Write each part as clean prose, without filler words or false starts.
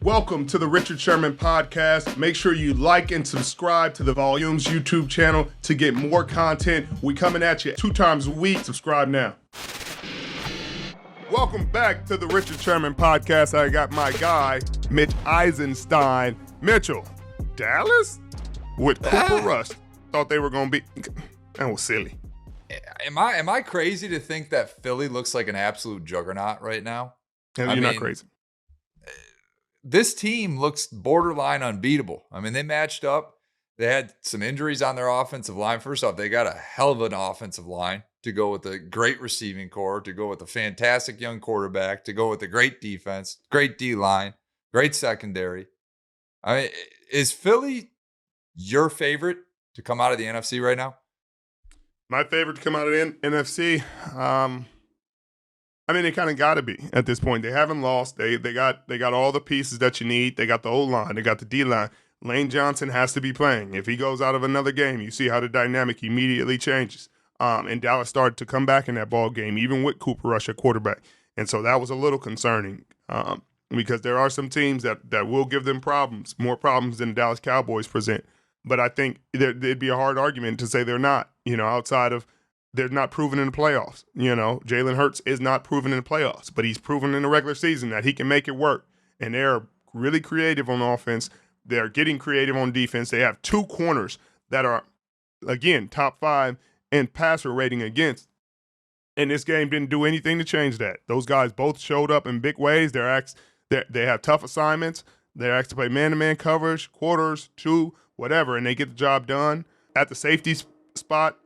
Welcome to the Richard Sherman podcast. Make sure you like and subscribe to the Volumes YouTube channel to get more content. We coming at you 2 times a week. Subscribe now. Welcome back to the Richard Sherman podcast. I got my guy, Mitch Eisenstein. Mitchell, Dallas? With Cooper Rush. Thought they were going to be... That was silly. Am I crazy to think that Philly looks like an absolute juggernaut right now? You're not crazy. This team looks borderline unbeatable. I mean, they matched up. They had some injuries on their offensive line. First off, they got a hell of an offensive line to go with a great receiving core, to go with a fantastic young quarterback, to go with a great defense, great D-line, great secondary. I mean, is Philly your favorite to come out of the NFC right now? My favorite to come out of the NFC? I mean, they kind of got to be at this point. They haven't lost. They got all the pieces that you need. They got the O-line. They got the D-line. Lane Johnson has to be playing. If he goes out of another game, you see how the dynamic immediately changes. And Dallas started to come back in that ball game, even with Cooper Rush at quarterback. And so that was a little concerning because there are some teams that will give them problems, more problems than the Dallas Cowboys present. But I think it'd be a hard argument to say they're not, outside of they're not proven in the playoffs. Jalen Hurts is not proven in the playoffs, but he's proven in the regular season that he can make it work. And they're really creative on offense. They're getting creative on defense. They have 2 corners that are, again, top 5 in passer rating against. And this game didn't do anything to change that. Those guys both showed up in big ways. They have tough assignments. They're asked to play man-to-man coverage, quarters, 2, whatever, and they get the job done. At the safety spot,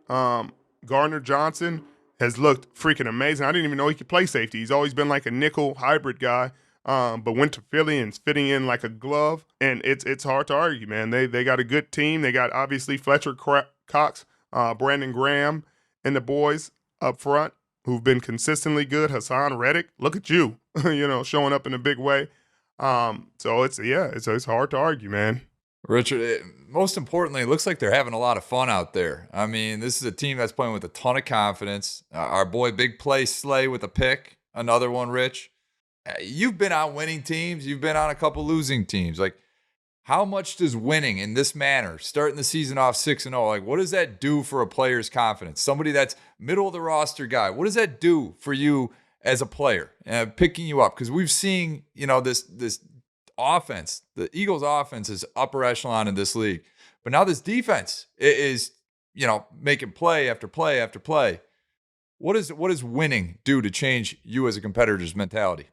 Gardner Johnson has looked freaking amazing. I didn't even know he could play safety. He's always been like a nickel hybrid guy, but went to Philly and is fitting in like a glove. And it's hard to argue, man. They got a good team. They got obviously Fletcher Cox, Brandon Graham, and the boys up front who've been consistently good. Hassan Reddick, look at you, showing up in a big way. So it's hard to argue, man. Richard, most importantly, it looks like they're having a lot of fun out there. I mean, this is a team that's playing with a ton of confidence. Our boy Big Play Slay with a pick, another one, Rich. You've been on winning teams. You've been on a couple losing teams. Like, how much does winning in this manner, starting the season off 6-0, like what does that do for a player's confidence? Somebody that's middle of the roster guy, what does that do for you as a player, picking you up? Because we've seen, this offense, the Eagles offense is upper echelon in this league. But now this defense is, making play after play after play. What does winning do to change you as a competitor's mentality?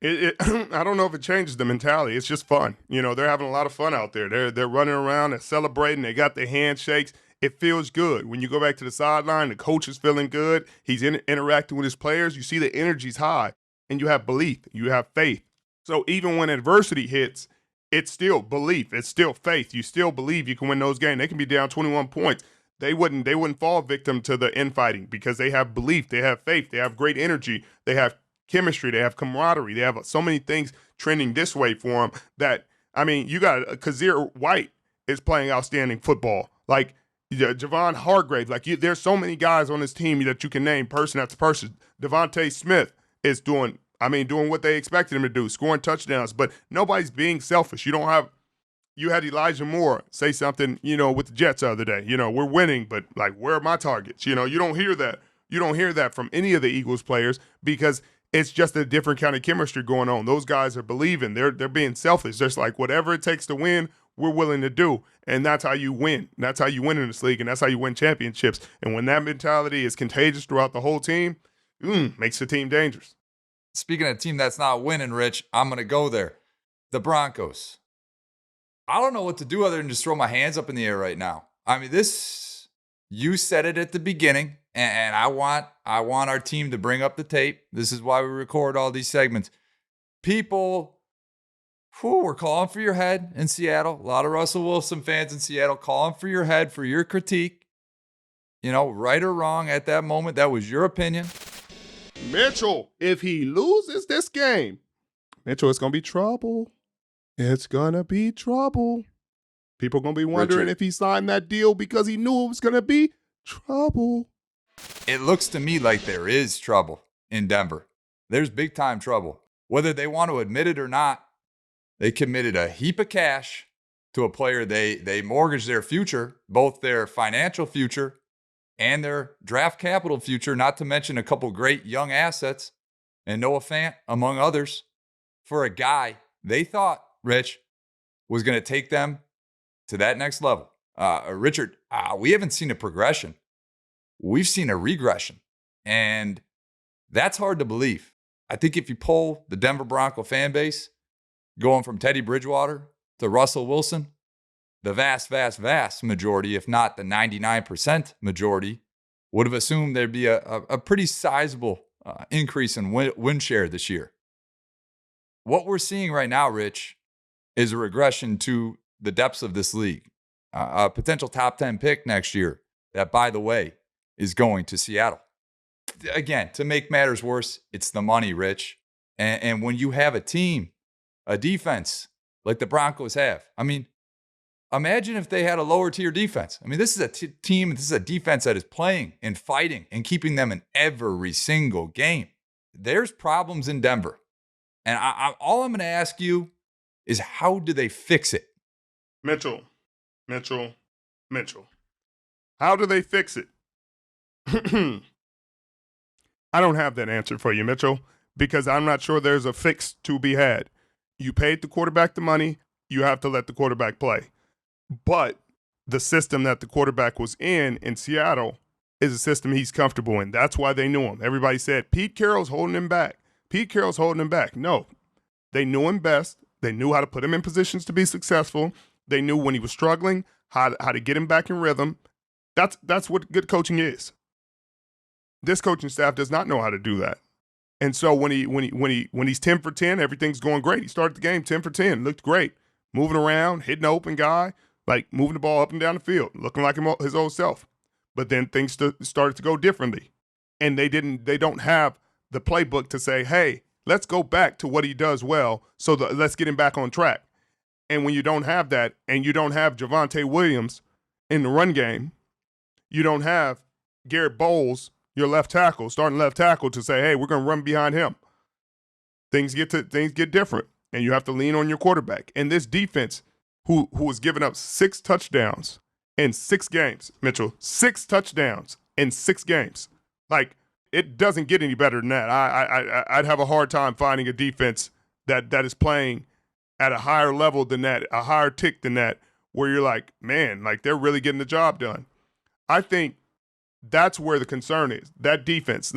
I don't know if it changes the mentality. It's just fun. They're having a lot of fun out there. They're running around, they're celebrating, they got their handshakes. It feels good. When you go back to the sideline, the coach is feeling good. He's interacting with his players. You see the energy's high, and you have belief. You have faith. So even when adversity hits, it's still belief. It's still faith. You still believe you can win those games. They can be down 21 points. They wouldn't fall victim to the infighting because they have belief. They have faith. They have great energy. They have chemistry. They have camaraderie. They have so many things trending this way for them that, you got Kazir White is playing outstanding football. Like Javon Hargrave. Like there's so many guys on this team that you can name person after person. Devontae Smith is doing what they expected him to do, scoring touchdowns, but nobody's being selfish. You had Elijah Moore say something, with the Jets the other day. We're winning, but like, where are my targets? You don't hear that. You don't hear that from any of the Eagles players because it's just a different kind of chemistry going on. Those guys are believing. They're being selfish. Just like whatever it takes to win, we're willing to do. And that's how you win. That's how you win in this league, and that's how you win championships. And when that mentality is contagious throughout the whole team, makes the team dangerous. Speaking of a team that's not winning, Rich, I'm going to go there. The Broncos. I don't know what to do other than just throw my hands up in the air right now. You said it at the beginning, and I want our team to bring up the tape. This is why we record all these segments. People were calling for your head in Seattle. A lot of Russell Wilson fans in Seattle calling for your head, for your critique. Right or wrong at that moment, that was your opinion. Mitchell, if he loses this game, Mitchell, it's going to be trouble. It's going to be trouble. People going to be wondering if he signed that deal because he knew it was going to be trouble. It looks to me like there is trouble in Denver. There's big time trouble. Whether they want to admit it or not, They committed a heap of cash to a player. They mortgaged their future, both their financial future and their draft capital future, not to mention a couple great young assets and Noah Fant, among others, for a guy they thought, Rich, was going to take them to that next level. Richard, we haven't seen a progression. We've seen a regression. And that's hard to believe. I think if you poll the Denver Bronco fan base, going from Teddy Bridgewater to Russell Wilson, the vast, vast, vast majority, if not the 99% majority, would have assumed there'd be a pretty sizable increase in win share this year. What we're seeing right now, Rich, is a regression to the depths of this league. A potential top 10 pick next year that, by the way, is going to Seattle. Again, to make matters worse, it's the money, Rich. And when you have a team, a defense like the Broncos have, I mean, imagine if they had a lower tier defense. I mean, this is a team, this is a defense that is playing and fighting and keeping them in every single game. There's problems in Denver. And all I'm going to ask you is, how do they fix it? Mitchell. How do they fix it? I don't have that answer for you, Mitchell, because I'm not sure there's a fix to be had. You paid the quarterback the money. You have to let the quarterback play. But the system that the quarterback was in Seattle is a system he's comfortable in. That's why they knew him. Everybody said, Pete Carroll's holding him back. No, they knew him best. They knew how to put him in positions to be successful. They knew when he was struggling, how to get him back in rhythm. That's what good coaching is. This coaching staff does not know how to do that. And so when he's 10 for 10, everything's going great. He started the game 10 for 10, looked great, moving around, hitting the open guy, like moving the ball up and down the field, looking like his old self. But then things started to go differently, and they don't have the playbook to say, hey, let's go back to what he does well, so let's get him back on track. And when you don't have that, and you don't have Javonte Williams in the run game, you don't have Garrett Bowles, your starting left tackle, to say, hey, we're going to run behind him. Things get different, and you have to lean on your quarterback. And this defense, who was giving up 6 touchdowns in 6 games, Mitchell, 6 touchdowns in 6 games. Like, it doesn't get any better than that. I'd have a hard time finding a defense that is playing at a higher level than that, a higher tick than that, where you're like, man, like they're really getting the job done. I think that's where the concern is. That defense,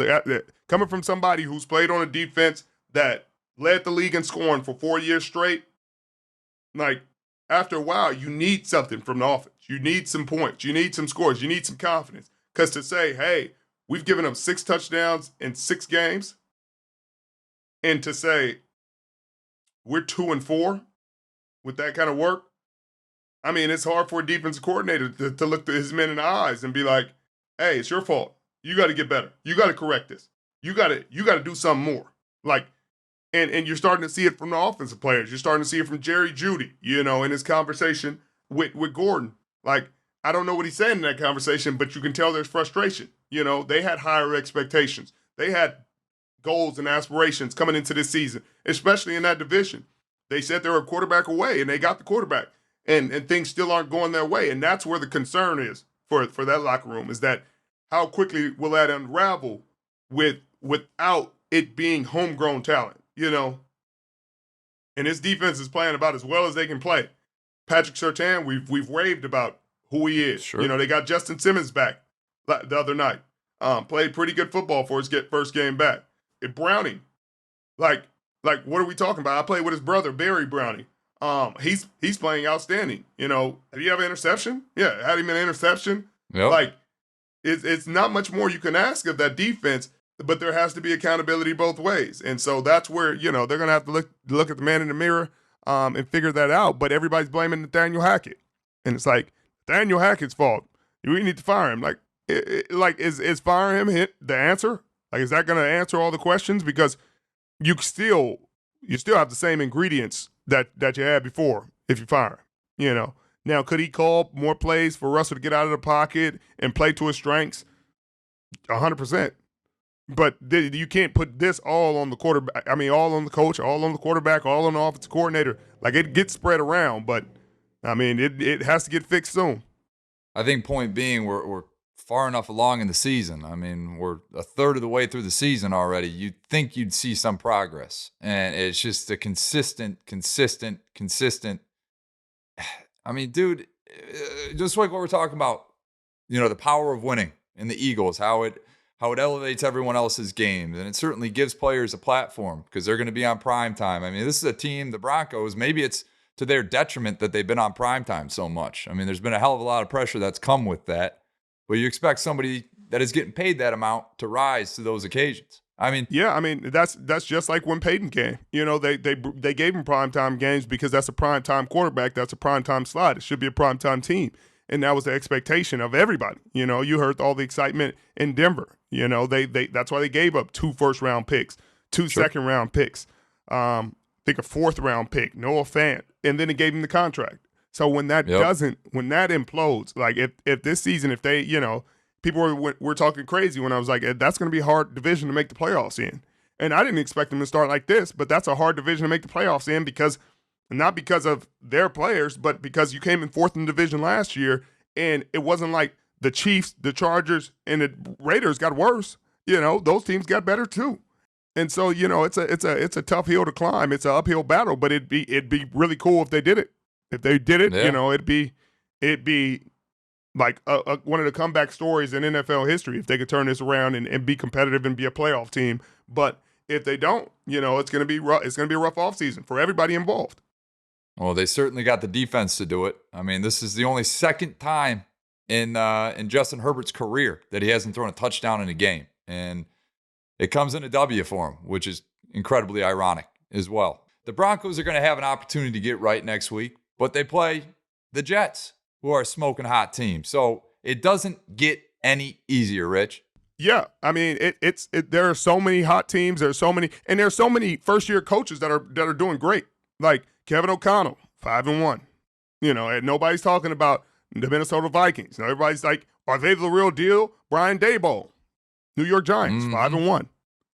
coming from somebody who's played on a defense that led the league in scoring for 4 years straight, like after a while, you need something from the offense. You need some points. You need some scores. You need some confidence. Because to say, hey, we've given them 6 touchdowns in 6 games, and to say we're 2-4 with that kind of work, I mean, it's hard for a defensive coordinator to look his men in the eyes and be like, hey, it's your fault. You got to get better. You got to correct this. You got to do something more. Like, and you're starting to see it from the offensive players. You're starting to see it from Jerry Jeudy, in his conversation with Gordon. Like, I don't know what he's saying in that conversation, but you can tell there's frustration. They had higher expectations. They had goals and aspirations coming into this season, especially in that division. They said they were a quarterback away, and they got the quarterback, and things still aren't going their way. And that's where the concern is for that locker room, is that how quickly will that unravel without it being homegrown talent, And his defense is playing about as well as they can play. Patrick Surtain, we've raved about who he is. Sure. They got Justin Simmons back the other night. Played pretty good football for his first game back. Browning, like what are we talking about? I played with his brother, Barry Browning. He's playing outstanding. Did he have an interception? Yeah, had him an interception. Yep. Like, it's not much more you can ask of that defense, but there has to be accountability both ways. And so that's where, they're going to have to look at the man in the mirror and figure that out. But everybody's blaming Nathaniel Hackett. And it's like, Nathaniel Hackett's fault. We need to fire him. Like, is firing him the answer? Like, is that going to answer all the questions? Because you still have the same ingredients that you had before if you fire him, Now, could he call more plays for Russell to get out of the pocket and play to his strengths? 100%. But you can't put this all on the quarterback. I mean, all on the coach, all on the quarterback, all on the offensive coordinator. Like, it gets spread around, but, I mean, it has to get fixed soon. I think point being, we're far enough along in the season. I mean, we're a third of the way through the season already. You'd think you'd see some progress. And it's just a consistent. I mean, dude, just like what we're talking about, the power of winning in the Eagles, how it elevates everyone else's games. And it certainly gives players a platform because they're going to be on prime time. I mean, this is a team, the Broncos, maybe it's to their detriment that they've been on prime time so much. I mean, there's been a hell of a lot of pressure that's come with that. But you expect somebody that is getting paid that amount to rise to those occasions. I mean, yeah, I mean that's just like when Peyton came. They gave him primetime games because that's a primetime quarterback. That's a primetime slot. It should be a primetime team, and that was the expectation of everybody. You heard all the excitement in Denver. That's why they gave up 2 first-round picks, 2 Sure. second-round picks, I think a 4th-round pick, Noah Fant, and then they gave him the contract. So when that when that implodes, like if this season, if they, people were talking crazy when I was like, that's going to be a hard division to make the playoffs in. And I didn't expect them to start like this, but that's a hard division to make the playoffs in not because of their players, but because you came in 4th in the division last year, and it wasn't like the Chiefs, the Chargers, and the Raiders got worse. Those teams got better too. And so, it's a tough hill to climb. It's an uphill battle, but it'd be really cool if they did it. If they did it, it'd be like one of the comeback stories in NFL history if they could turn this around and be competitive and be a playoff team. But if they don't, it's going to be rough. It's going to be a rough offseason for everybody involved. Well, they certainly got the defense to do it. I mean, this is the only second time in Justin Herbert's career that he hasn't thrown a touchdown in a game, and it comes in a W for him, which is incredibly ironic as well. The Broncos are going to have an opportunity to get right next week, but they play the Jets, who are a smoking hot team. So it doesn't get any easier, Rich. Yeah, I mean, there are so many hot teams. There's so many first-year coaches that are doing great. Like Kevin O'Connell, 5-1. And nobody's talking about the Minnesota Vikings. Everybody's like, are they the real deal? Brian Daboll, New York Giants, 5-1.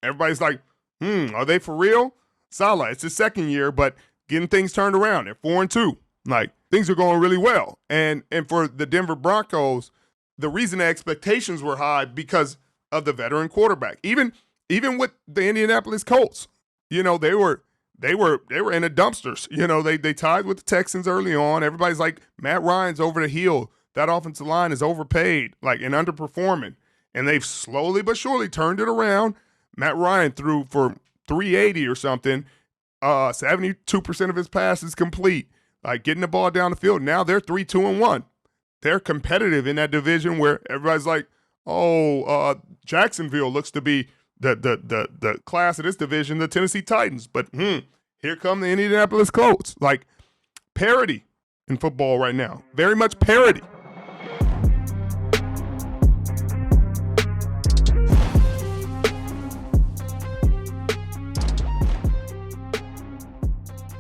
Everybody's like, are they for real? Salah, it's his 2nd year, but getting things turned around at 4-2. Like, things are going really well. And for the Denver Broncos, the reason the expectations were high because of the veteran quarterback. Even with the Indianapolis Colts, they were in the dumpsters. They tied with the Texans early on. Everybody's like, Matt Ryan's over the hill. That offensive line is overpaid, like, and underperforming. And they've slowly but surely turned it around. Matt Ryan threw for 380 or something. 72% of his passes complete. Like, getting the ball down the field. Now they're 3-2-1. They're competitive in that division where everybody's like, Jacksonville looks to be the class of this division, the Tennessee Titans. But here come the Indianapolis Colts. Like, parity in football right now. Very much parity.